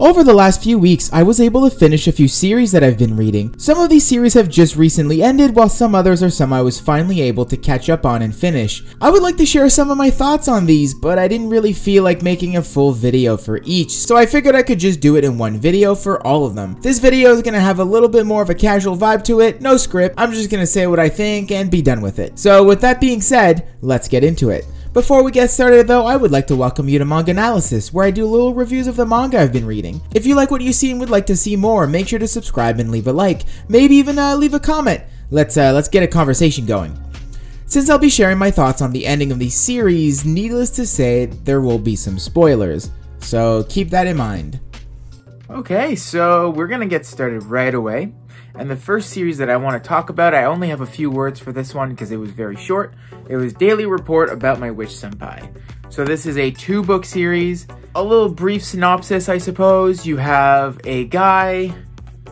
Over the last few weeks, I was able to finish a few series that I've been reading. Some of these series have just recently ended, while some others are some I was finally able to catch up on and finish. I would like to share some of my thoughts on these, but I didn't really feel like making a full video for each, so I figured I could just do it in one video for all of them. This video is gonna have a little bit more of a casual vibe to it, no script, I'm just gonna say what I think and be done with it. So with that being said, let's get into it. Before we get started though, I would like to welcome you to MangAnalysis, where I do little reviews of the manga I've been reading. If you like what you see and would like to see more, make sure to subscribe and leave a like, maybe even leave a comment. Let's get a conversation going. Since I'll be sharing my thoughts on the ending of the series, needless to say, there will be some spoilers, so keep that in mind. Okay, so we're gonna get started right away. And the first series that I want to talk about, I only have a few words for this one because it was very short. It was Daily Report About My Witch Senpai. So this is a 2-book series. A little brief synopsis, I suppose. You have a guy,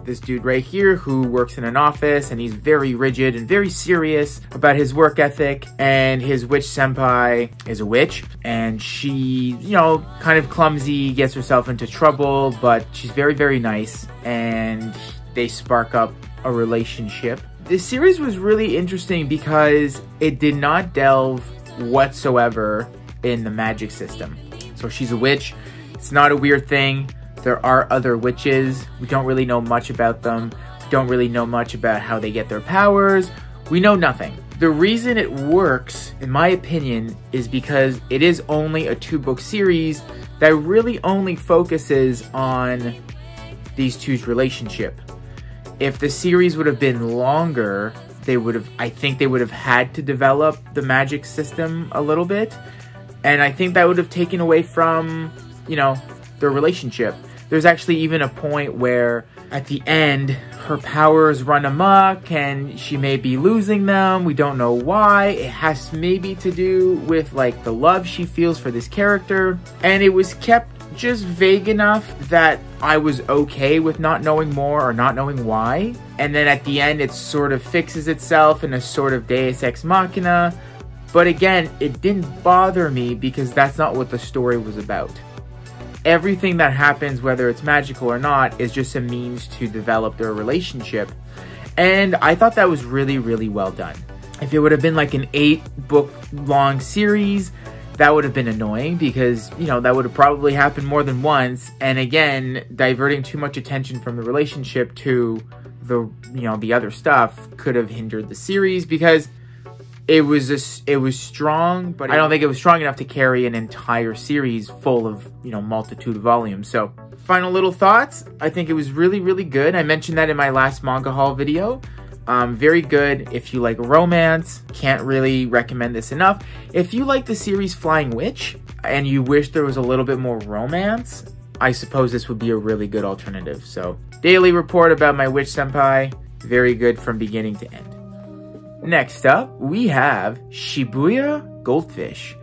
this dude right here, who works in an office, and he's very rigid and very serious about his work ethic. And his witch senpai is a witch, and she, you know, kind of clumsy, gets herself into trouble, but she's very, very nice, and they spark up a relationship. This series was really interesting because it did not delve whatsoever in the magic system. So she's a witch. It's not a weird thing. There are other witches. We don't really know much about them. We don't really know much about how they get their powers. We know nothing. The reason it works, in my opinion, is because it is only a 2-book series that really only focuses on these two's relationship. If the series would have been longer, I think they would have had to develop the magic system a little bit. And I think that would have taken away from, you know, their relationship. There's actually even a point where at the end, her powers run amok and she may be losing them. We don't know why. It has maybe to do with like the love she feels for this character. And it was kept just vague enough that I was okay with not knowing more or not knowing why. And then at the end, it sort of fixes itself in a sort of Deus Ex Machina. But again, it didn't bother me because that's not what the story was about. Everything that happens, whether it's magical or not, is just a means to develop their relationship. And I thought that was really, really well done. If it would have been like an 8-book long series, that would have been annoying because, you know, that would have probably happened more than once. And again, diverting too much attention from the relationship to the, you know, the other stuff could have hindered the series because it was strong, but I don't think it was strong enough to carry an entire series full of, you know, multitude of volumes. So final little thoughts. I think it was really, really good. I mentioned that in my last manga haul video. Very good if you like romance. Can't really recommend this enough. If you like the series Flying Witch and you wish there was a little bit more romance, I suppose this would be a really good alternative. So, Daily Report About My Witch Senpai, very good from beginning to end. Next up, we have Shibuya Goldfish.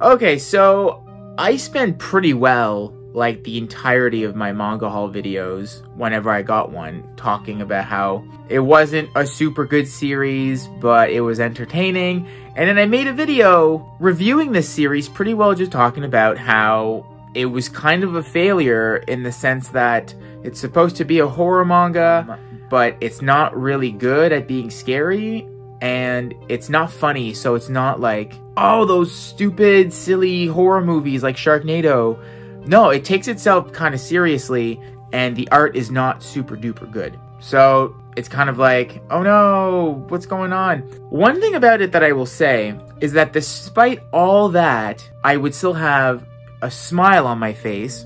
Okay, so I spent pretty well like the entirety of my manga haul videos, whenever I got one, talking about how it wasn't a super good series, but it was entertaining. And then I made a video reviewing this series pretty well, just talking about how it was kind of a failure in the sense that it's supposed to be a horror manga, but it's not really good at being scary. And it's not funny, so it's not like, oh, those stupid, silly horror movies like Sharknado. No, it takes itself kind of seriously, and the art is not super duper good. So it's kind of like, oh no, what's going on? One thing about it that I will say is that despite all that, I would still have a smile on my face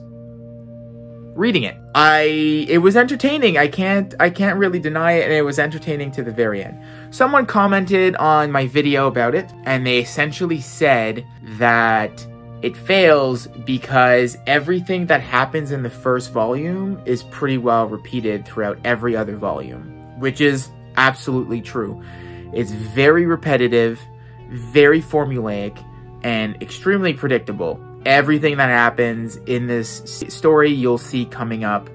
reading it. It was entertaining. I can't really deny it, and it was entertaining to the very end. Someone commented on my video about it, and they essentially said that it fails because everything that happens in the first volume is pretty well repeated throughout every other volume, which is absolutely true. It's very repetitive, very formulaic, and extremely predictable. Everything that happens in this story, you'll see coming up,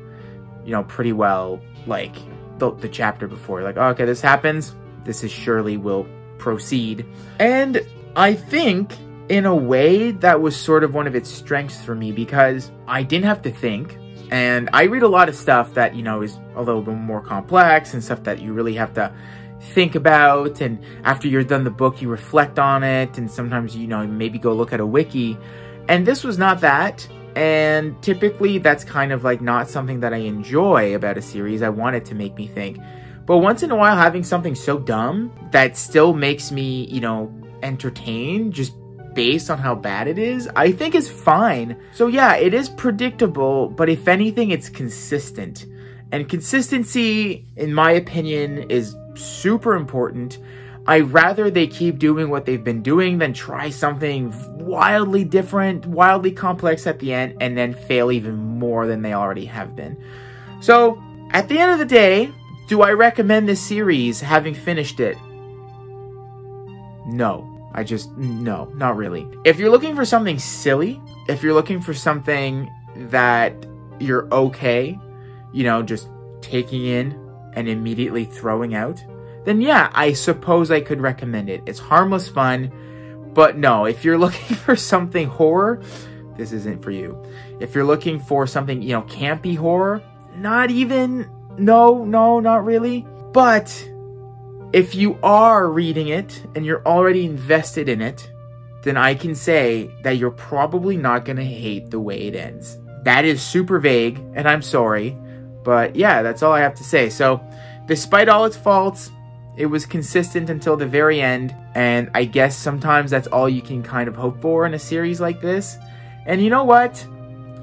you know, pretty well, like the chapter before. Like, oh, okay, this happens, this is surely will proceed. And I think in a way that was sort of one of its strengths for me because I didn't have to think. And I read a lot of stuff that, you know, is a little bit more complex and stuff that you really have to think about. And after you're done the book, you reflect on it. And sometimes, you know, maybe go look at a wiki. And this was not that. And typically that's kind of like not something that I enjoy about a series. I want it to make me think. But once in a while, having something so dumb that still makes me, you know, entertained just based on how bad it is, I think is fine. So yeah, it is predictable, but if anything, it's consistent. And consistency, in my opinion, is super important. I'd rather they keep doing what they've been doing than try something wildly different, wildly complex at the end, and then fail even more than they already have been. So, at the end of the day, do I recommend this series having finished it? No. No, not really. If you're looking for something silly, if you're looking for something that you're okay, you know, just taking in and immediately throwing out, then yeah, I suppose I could recommend it. It's harmless fun, but no, if you're looking for something horror, this isn't for you. If you're looking for something, you know, campy horror, not even, no, not really. But if you are reading it and you're already invested in it, then I can say that you're probably not going to hate the way it ends. That is super vague, and I'm sorry, but yeah, that's all I have to say. So, despite all its faults, it was consistent until the very end, and I guess sometimes that's all you can kind of hope for in a series like this. And you know what?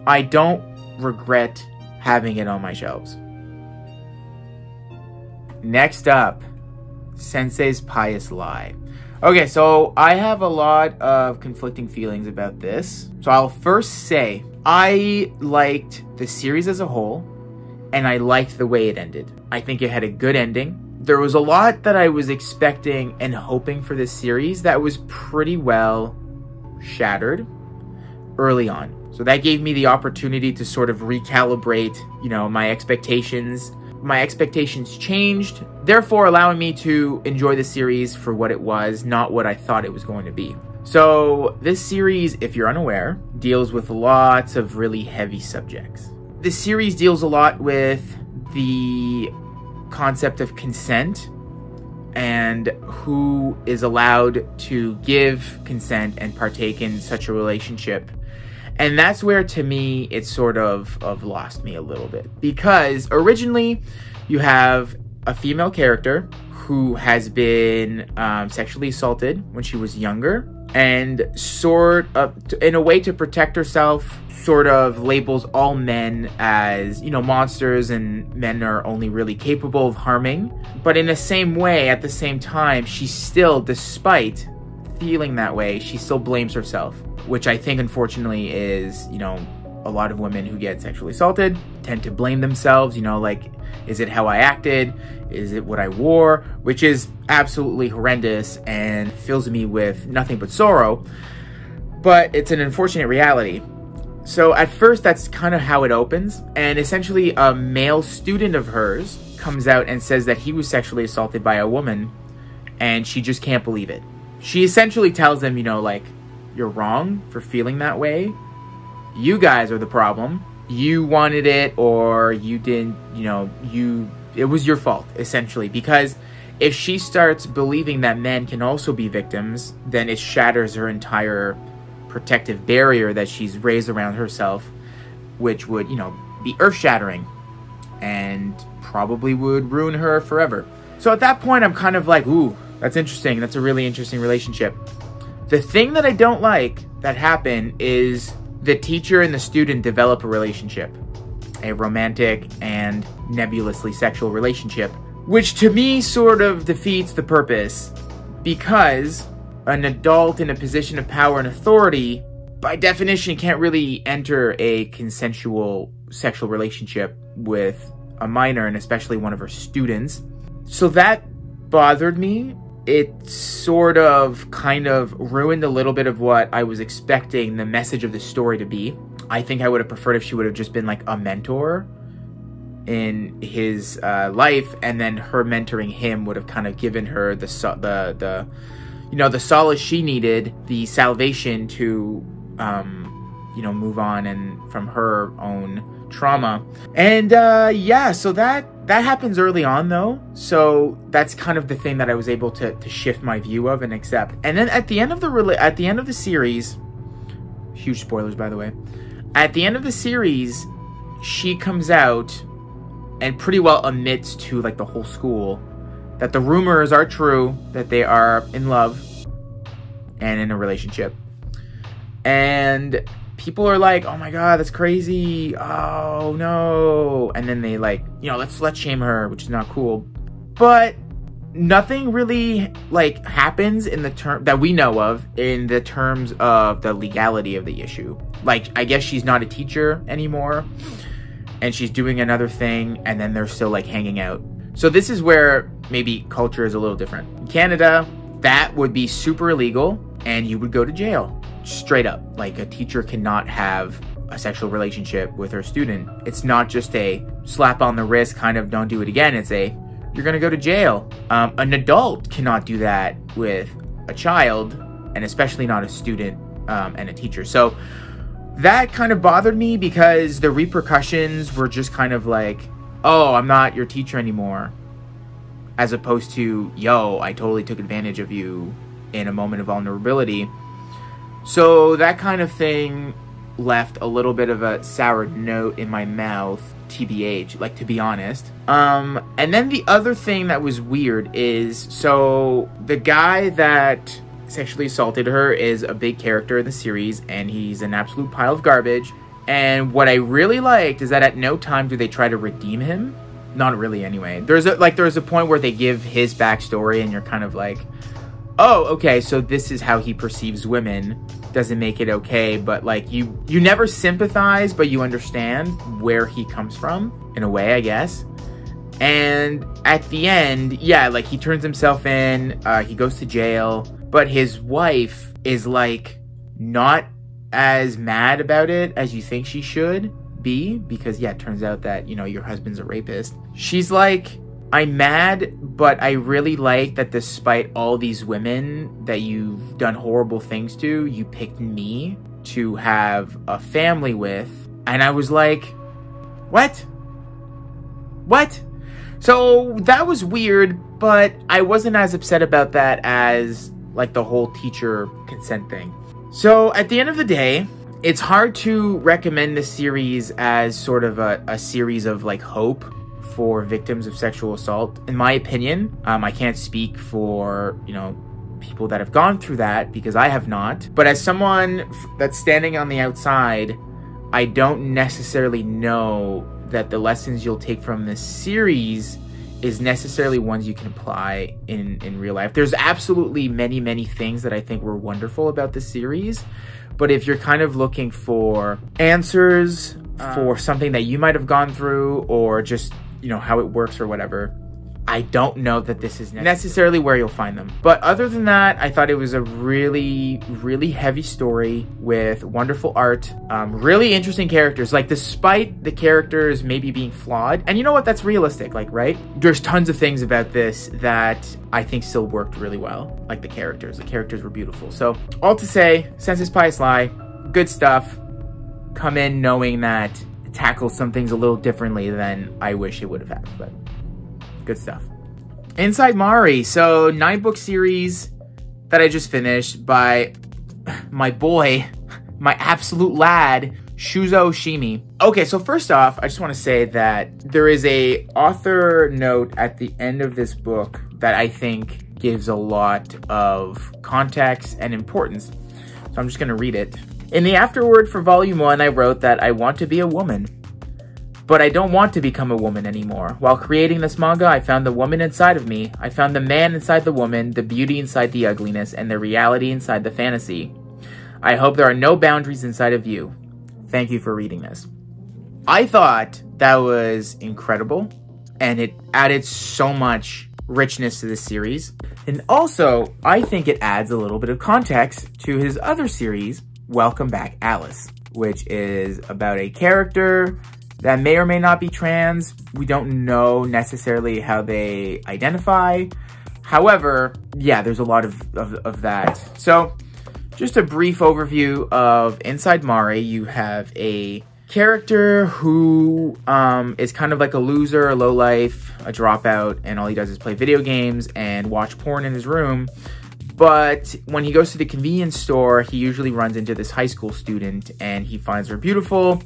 I don't regret having it on my shelves. Next up, Sensei's Pious Lie. Okay, so I have a lot of conflicting feelings about this. So I'll first say, I liked the series as a whole, and I liked the way it ended. I think it had a good ending. There was a lot that I was expecting and hoping for this series that was pretty well shattered early on. So that gave me the opportunity to sort of recalibrate, you know, my expectations. My expectations changed, therefore allowing me to enjoy the series for what it was, not what I thought it was going to be. So this series, if you're unaware, deals with lots of really heavy subjects. This series deals a lot with the concept of consent and who is allowed to give consent and partake in such a relationship. And that's where, to me, it sort of lost me a little bit. Because originally, you have a female character who has been sexually assaulted when she was younger. And sort of, in a way to protect herself, sort of labels all men as, you know, monsters, and men are only really capable of harming. But in the same way, at the same time, she still, despite feeling that way, she still blames herself. Which I think, unfortunately, is, you know, a lot of women who get sexually assaulted tend to blame themselves, you know, like, is it how I acted? Is it what I wore? Which is absolutely horrendous and fills me with nothing but sorrow. But it's an unfortunate reality. So at first, that's kind of how it opens. And essentially, a male student of hers comes out and says that he was sexually assaulted by a woman, and she just can't believe it. She essentially tells him, you know, like, you're wrong for feeling that way. You guys are the problem. You wanted it, or you didn't, you know, it was your fault, essentially. Because if she starts believing that men can also be victims, then it shatters her entire protective barrier that she's raised around herself, which would, you know, be earth-shattering and probably would ruin her forever. So at that point, I'm kind of like, ooh, that's interesting. That's a really interesting relationship. The thing that I don't like that happened is the teacher and the student develop a relationship, a romantic and nebulously sexual relationship, which to me sort of defeats the purpose, because an adult in a position of power and authority, by definition, can't really enter a consensual sexual relationship with a minor, and especially one of her students. So that bothered me. It sort of kind of ruined a little bit of what I was expecting the message of the story to be. I think I would have preferred if she would have just been like a mentor in his life, and then her mentoring him would have kind of given her the you know, the solace she needed, the salvation to you know, move on and from her own trauma. And yeah, so that happens early on though. So that's kind of the thing that I was able to shift my view of and accept. And then at the end of the series, huge spoilers by the way, at the end of the series, she comes out and pretty well admits to like the whole school that the rumors are true, that they are in love and in a relationship. And people are like, oh my god, that's crazy, oh no. And then they like, you know, let's slut shame her, which is not cool. But nothing really like happens in the term that we know of in the terms of the legality of the issue. Like, I guess she's not a teacher anymore and she's doing another thing, and then they're still like hanging out. So this is where maybe culture is a little different. In Canada, that would be super illegal and you would go to jail. Straight up. Like, a teacher cannot have a sexual relationship with her student. It's not just a slap on the wrist kind of don't do it again. It's a, you're gonna go to jail. An adult cannot do that with a child, and especially not a student and a teacher. So that kind of bothered me because the repercussions were just kind of like, oh, I'm not your teacher anymore, as opposed to, yo, I totally took advantage of you in a moment of vulnerability. So that kind of thing left a little bit of a sour note in my mouth, TBH, like, to be honest. And then the other thing that was weird is, so the guy that sexually assaulted her is a big character in the series, and he's an absolute pile of garbage. And what I really liked is that at no time do they try to redeem him. Not really, anyway. There's a point where they give his backstory, and you're kind of like, oh, okay, so this is how he perceives women. Doesn't make it okay, but like you never sympathize, but you understand where he comes from, in a way, I guess. And at the end, yeah, like, he turns himself in, he goes to jail, but his wife is like not as mad about it as you think she should be, because yeah, it turns out that, you know, your husband's a rapist. She's like, I'm mad, but I really like that despite all these women that you've done horrible things to, you picked me to have a family with. And I was like, what? What? So that was weird, but I wasn't as upset about that as like the whole teacher consent thing. So at the end of the day, it's hard to recommend this series as sort of a series of like hope for victims of sexual assault, in my opinion. I can't speak for, you know, people that have gone through that, because I have not. But as someone that's standing on the outside, I don't necessarily know that the lessons you'll take from this series is necessarily ones you can apply in real life. There's absolutely many things that I think were wonderful about this series, but if you're kind of looking for answers for something that you might have gone through, or just, you know, how it works or whatever, I don't know that this is necessarily where you'll find them. But other than that, I thought it was a really heavy story with wonderful art, really interesting characters. Like, despite the characters maybe being flawed, and you know what, that's realistic, like, right? There's tons of things about this that I think still worked really well. Like the characters were beautiful. So all to say, Senses Pious Lie, good stuff. Come in knowing that it tackles some things a little differently than I wish it would have had, but good stuff. Inside Mari, so 9-book series that I just finished by my boy, my absolute lad, Shuzo Oshimi. Okay, so first off, I just want to say that there is a author note at the end of this book that I think gives a lot of context and importance. So I'm just going to read it. In the afterword for volume 1, I wrote that I want to be a woman, but I don't want to become a woman anymore. While creating this manga, I found the woman inside of me. I found the man inside the woman, the beauty inside the ugliness, and the reality inside the fantasy. I hope there are no boundaries inside of you. Thank you for reading this. I thought that was incredible, and it added so much richness to this series. And also, I think it adds a little bit of context to his other series, Welcome Back, Alice, which is about a character that may or may not be trans. We don't know necessarily how they identify. However, yeah, there's a lot of that. So, just a brief overview of Inside Mari. You have a character who is kind of like a loser, a lowlife, a dropout, and all he does is play video games and watch porn in his room. But when he goes to the convenience store, he usually runs into this high school student, and he finds her beautiful,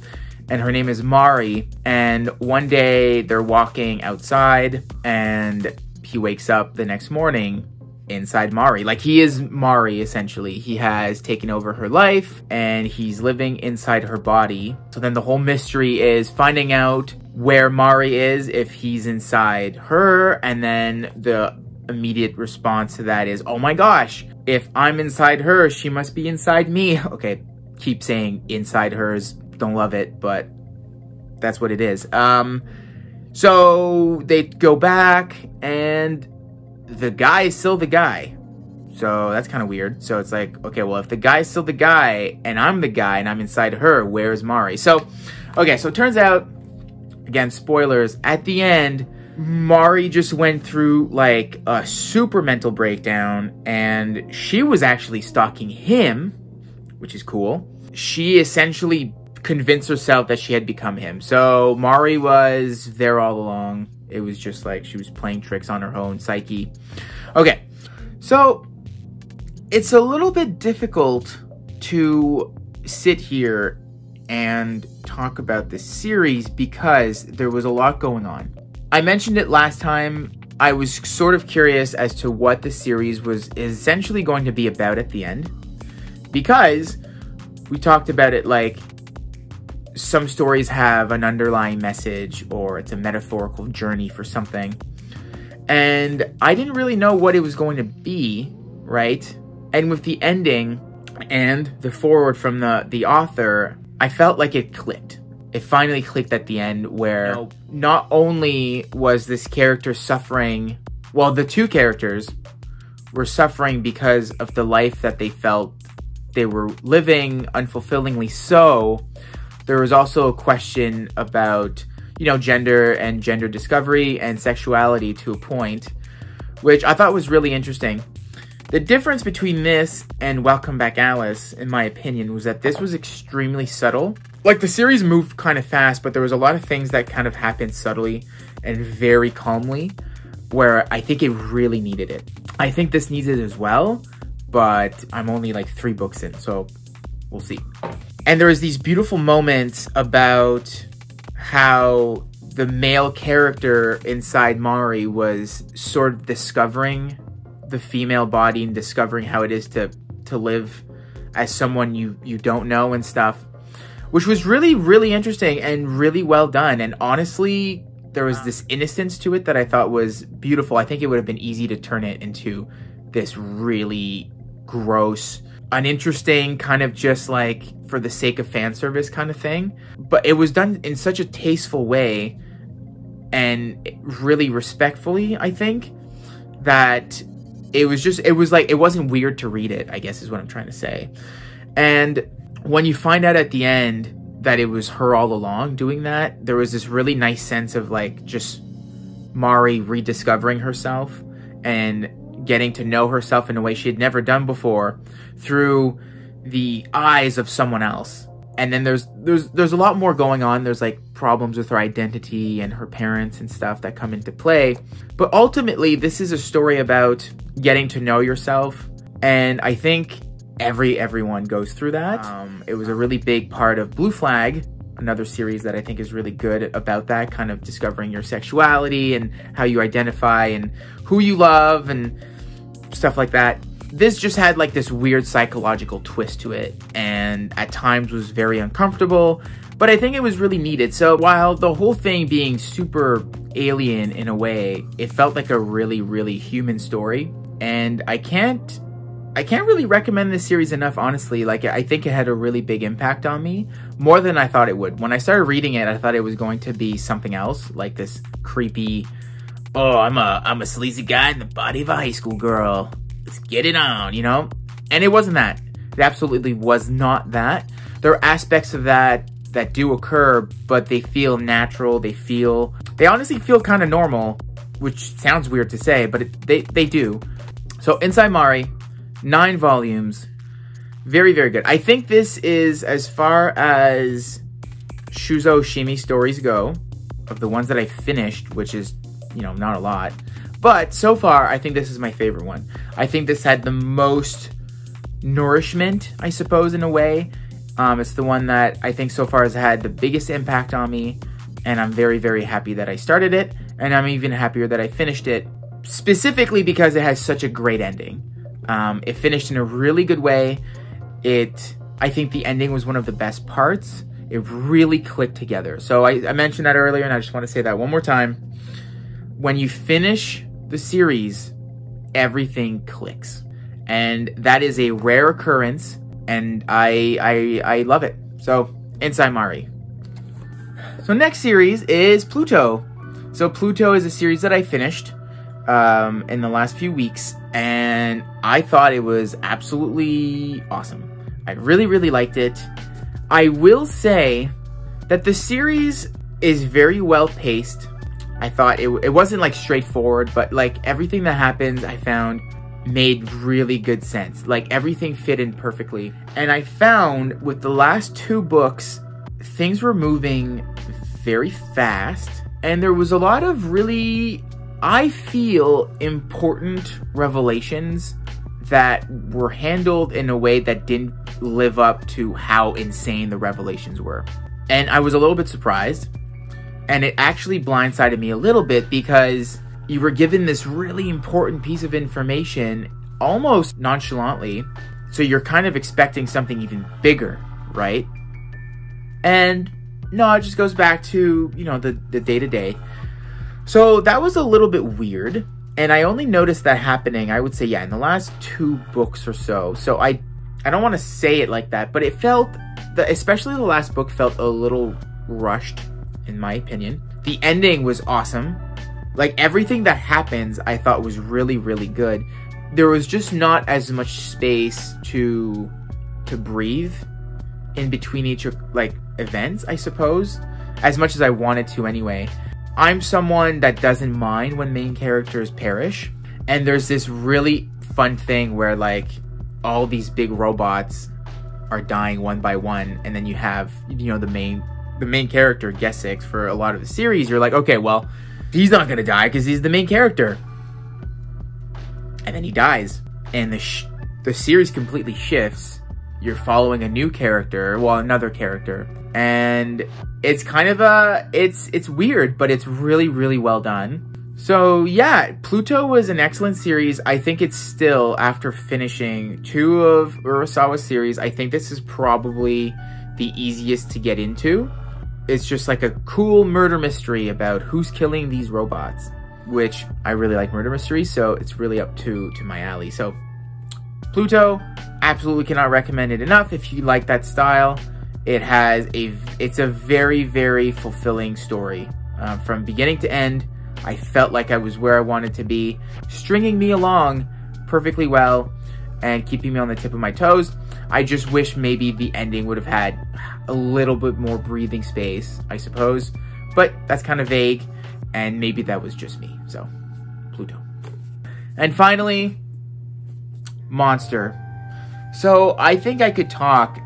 and her name is Mari. And one day they're walking outside, and he wakes up the next morning inside Mari. Like, he is Mari, essentially. He has taken over her life, and he's living inside her body. So then the whole mystery is finding out where Mari is, if he's inside her, and then the immediate response to that is, oh my gosh, if I'm inside her, she must be inside me. Okay, keep saying inside hers, don't love it, but that's what it is. So they go back, and the guy is still the guy. So that's kind of weird. So it's like, okay, well, if the guy's still the guy, and I'm the guy, and I'm inside her, where's Mari? So, okay, so it turns out, again, spoilers, at the end, Mari just went through like a super mental breakdown, and she was actually stalking him, which is cool. She essentially convinced herself that she had become him. So Mari was there all along. It was just like she was playing tricks on her own psyche. Okay, so it's a little bit difficult to sit here and talk about this series because there was a lot going on. I mentioned it last time. I was sort of curious as to what the series was essentially going to be about at the end, because we talked about it like some stories have an underlying message or it's a metaphorical journey for something. And I didn't really know what it was going to be, right? And with the ending and the foreword from the author, I felt like it clicked. It finally clicked at the end where, you know, not only was this character suffering, well, the two characters were suffering because of the life that they felt they were living unfulfillingly so, there was also a question about, you know, gender and gender discovery and sexuality to a point, which I thought was really interesting. The difference between this and Welcome Back Alice, in my opinion, was that this was extremely subtle. Like, the series moved kind of fast, but there was a lot of things that kind of happened subtly and very calmly, where I think it really needed it. I think this needs it as well, but I'm only like 3 books in, so we'll see. And there was these beautiful moments about how the male character inside Mari was sort of discovering the female body and discovering how it is to live as someone you don't know and stuff, which was really, really interesting and really well done. And honestly, there was this innocence to it that I thought was beautiful. I think it would have been easy to turn it into this really gross, uninteresting, kind of just like for the sake of fan service kind of thing. But it was done in such a tasteful way and really respectfully, I think, that it was like, it wasn't weird to read it, I guess is what I'm trying to say. And when you find out at the end that it was her all along doing that, there was this really nice sense of like just Mari rediscovering herself and getting to know herself in a way she had never done before through the eyes of someone else. And then there's a lot more going on. There's like problems with her identity and her parents and stuff that come into play. But ultimately, this is a story about getting to know yourself. And I think everyone goes through that. It was a really big part of Blue Flag, another series that I think is really good about that, kind of discovering your sexuality and how you identify and who you love and stuff like that. This just had like this weird psychological twist to it, and at times was very uncomfortable, but I think it was really needed. So while the whole thing being super alien in a way, it felt like a really, really human story. And I can't really recommend this series enough, honestly. Like, I think it had a really big impact on me, more than I thought it would. When I started reading it, I thought it was going to be something else, like this creepy, oh, I'm a sleazy guy in the body of a high school girl, let's get it on, you know? And it wasn't that. It absolutely was not that. There are aspects of that do occur, but they feel natural. They honestly feel kind of normal, which sounds weird to say, but they do. So Inside Mari, 9 volumes, very, very good. I think this is, as far as Shuzo Shimi stories go, of the ones that I finished, which is, you know, not a lot, but so far, I think this is my favorite one. I think this had the most nourishment, I suppose, in a way. It's the one that I think so far has had the biggest impact on me, and I'm very, very happy that I started it, and I'm even happier that I finished it, specifically because it has such a great ending. It finished in a really good way. I think the ending was one of the best parts. It really clicked together. So I mentioned that earlier, and I just want to say that one more time. When you finish the series, everything clicks. And that is a rare occurrence, and I love it. So, Inside Mari. So next series is Pluto. So Pluto is a series that I finished in the last few weeks, and I thought it was absolutely awesome. I really, really liked it. I will say that the series is very well paced. I thought it wasn't like straightforward, but like everything that happens I found made really good sense. Like everything fit in perfectly. And I found with the last 2 books, things were moving very fast, and there was a lot of really, I feel, important revelations that were handled in a way that didn't live up to how insane the revelations were. And I was a little bit surprised, and it actually blindsided me a little bit because you were given this really important piece of information almost nonchalantly, so you're kind of expecting something even bigger, right? And no, it just goes back to, you know, the day-to-day. So that was a little bit weird, and I only noticed that happening, I would say, yeah, in the last 2 books or so. So I don't want to say it like that, but it felt, especially the last book, felt a little rushed, in my opinion. The ending was awesome. Like, everything that happens, I thought was really, really good. There was just not as much space to breathe in between each, like, events, I suppose, as much as I wanted to anyway. I'm someone that doesn't mind when main characters perish, and there's this really fun thing where, like, all these big robots are dying one by one, and then you have, you know, the main character, Gesix, for a lot of the series. You're like, okay, well, he's not gonna die because he's the main character. And then he dies, and the series completely shifts. You're following a new character, well, another character, and it's kind of it's weird, but it's really, really well done. So yeah, Pluto was an excellent series. I think it's still, after finishing 2 of Urasawa's series, I think this is probably the easiest to get into. It's just like a cool murder mystery about who's killing these robots, which I really like murder mysteries, so it's really up to my alley. So Pluto, absolutely cannot recommend it enough if you like that style. It's a very, very fulfilling story. From beginning to end, I felt like I was where I wanted to be, stringing me along perfectly well and keeping me on the tip of my toes. I just wish maybe the ending would have had a little bit more breathing space, I suppose, but that's kind of vague, and maybe that was just me. So, Pluto. And finally, Monster. So I think I could talk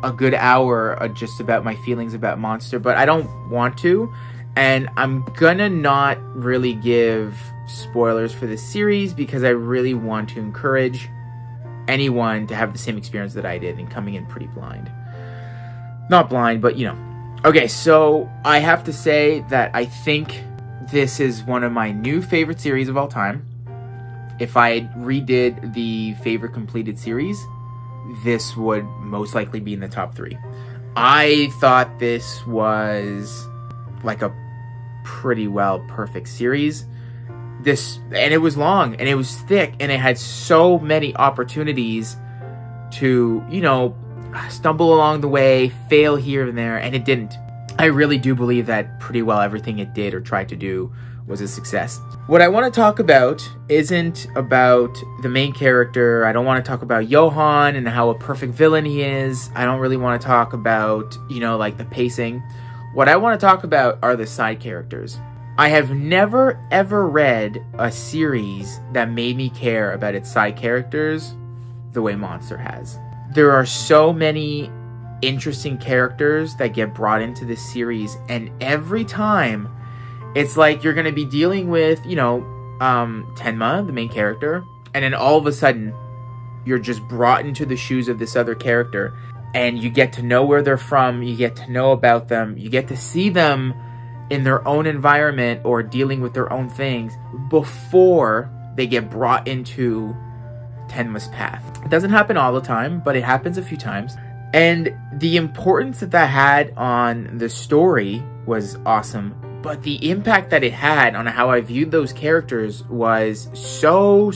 a good hour just about my feelings about Monster, but I don't want to, and I'm gonna not really give spoilers for this series because I really want to encourage anyone to have the same experience that I did in coming in pretty blind. Not blind, but you know. Okay, so I have to say that I think this is one of my new favorite series of all time. If I redid the favorite completed series, this would most likely be in the top 3. I thought this was like a pretty well perfect series. And it was long, and it was thick, and it had so many opportunities to, you know, stumble along the way, fail here and there, and it didn't. I really do believe that pretty well everything it did or tried to do was a success. What I want to talk about isn't about the main character. I don't want to talk about Johan and how a perfect villain he is. I don't really want to talk about, you know, like the pacing. What I want to talk about are the side characters. I have never ever read a series that made me care about its side characters the way Monster has. There are so many interesting characters that get brought into this series, and every time it's like you're going to be dealing with, you know, Tenma, the main character, and then all of a sudden you're just brought into the shoes of this other character, and you get to know where they're from, you get to know about them, you get to see them in their own environment or dealing with their own things before they get brought into Tenma's path. It doesn't happen all the time, but it happens a few times. And the importance that had on the story was awesome, but the impact that it had on how I viewed those characters was so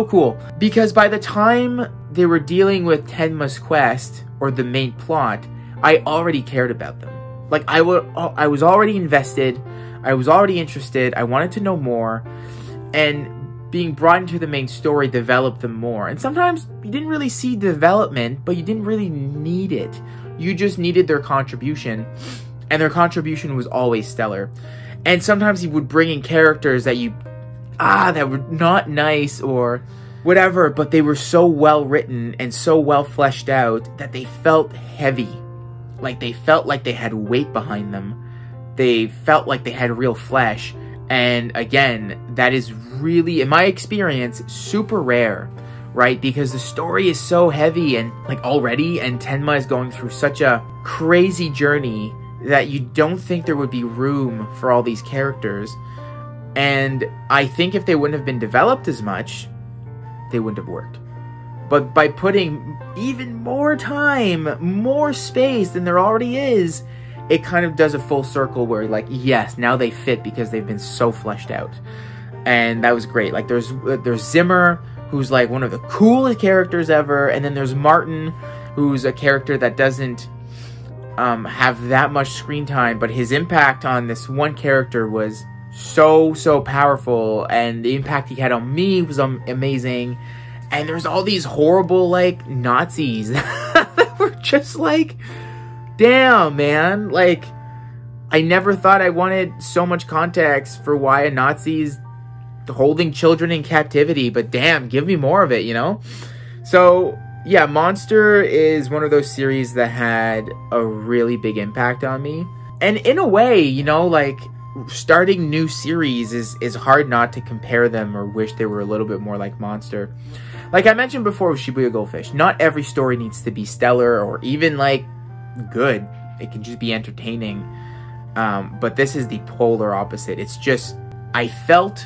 cool. Because by the time they were dealing with Tenma's quest, or the main plot, I already cared about them. Like, I was already invested, I was already interested, I wanted to know more, and being brought into the main story developed them more. And sometimes you didn't really see development, but you didn't really need it. You just needed their contribution, and their contribution was always stellar. And sometimes he would bring in characters that that were not nice or whatever, but they were so well written and so well fleshed out that they felt heavy. Like, they felt like they had weight behind them. They felt like they had real flesh. And again, that is really, in my experience, super rare, right? Because the story is so heavy and like already, and Tenma is going through such a crazy journey that you don't think there would be room for all these characters. And I think if they wouldn't have been developed as much, they wouldn't have worked. But by putting even more time, more space than there already is, it kind of does a full circle where, like, yes, now they fit because they've been so fleshed out. And that was great. Like, there's Zimmer, who's like one of the coolest characters ever, and then there's Martin, who's a character that doesn't have that much screen time, but his impact on this one character was so powerful, and the impact he had on me was amazing. And there's all these horrible, like, Nazis that were just like, damn, man. Like, I never thought I wanted so much context for why a Nazi's holding children in captivity, but damn, give me more of it, you know? So, yeah, Monster is one of those series that had a really big impact on me. And in a way, you know, like, starting new series is hard not to compare them or wish they were a little bit more like Monster. Like I mentioned before with Shibuya Goldfish, not every story needs to be stellar or even, like, good. It can just be entertaining. But this is the polar opposite. It's just, I felt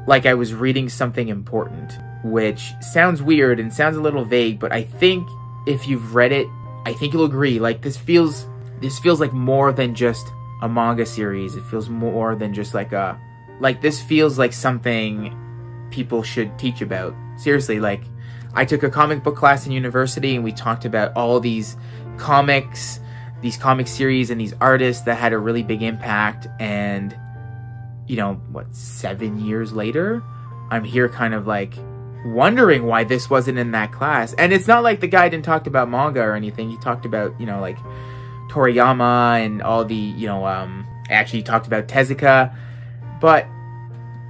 like I was reading something important, which sounds weird and sounds a little vague, but I think if you've read it, I think you'll agree. Like, this feels like more than just a manga series. It feels more than just like this feels like something people should teach about. Seriously, like, I took a comic book class in university and we talked about all these comics, these comic series and these artists that had a really big impact. And, you know, what, 7 years later, I'm here kind of like wondering why this wasn't in that class. And it's not like the guy didn't talk about manga or anything. He talked about, you know, like Toriyama and all the, you know, actually talked about Tezuka. But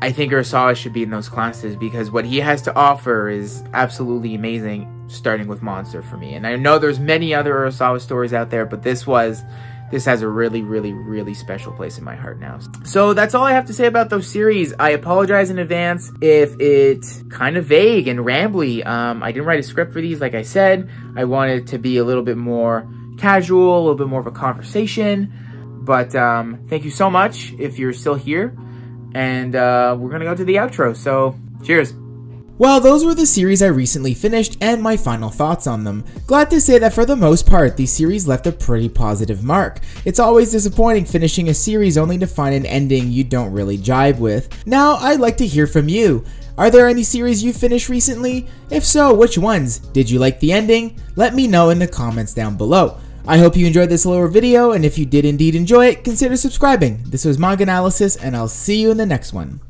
I think Urasawa should be in those classes because what he has to offer is absolutely amazing, starting with Monster for me. And I know there's many other Urasawa stories out there, but this has a really special place in my heart now. So that's all I have to say about those series. I apologize in advance if it's kind of vague and rambly. I didn't write a script for these, like I said. I wanted it to be a little bit more casual, a little bit more of a conversation. But thank you so much if you're still here. And we're gonna go to the outro, so cheers. Well, those were the series I recently finished and my final thoughts on them. Glad to say that for the most part, these series left a pretty positive mark. It's always disappointing finishing a series only to find an ending you don't really jive with. Now, I'd like to hear from you. Are there any series you finished recently? If so, which ones? Did you like the ending? Let me know in the comments down below. I hope you enjoyed this little video, and if you did indeed enjoy it, consider subscribing. This was MangAnalysis, and I'll see you in the next one.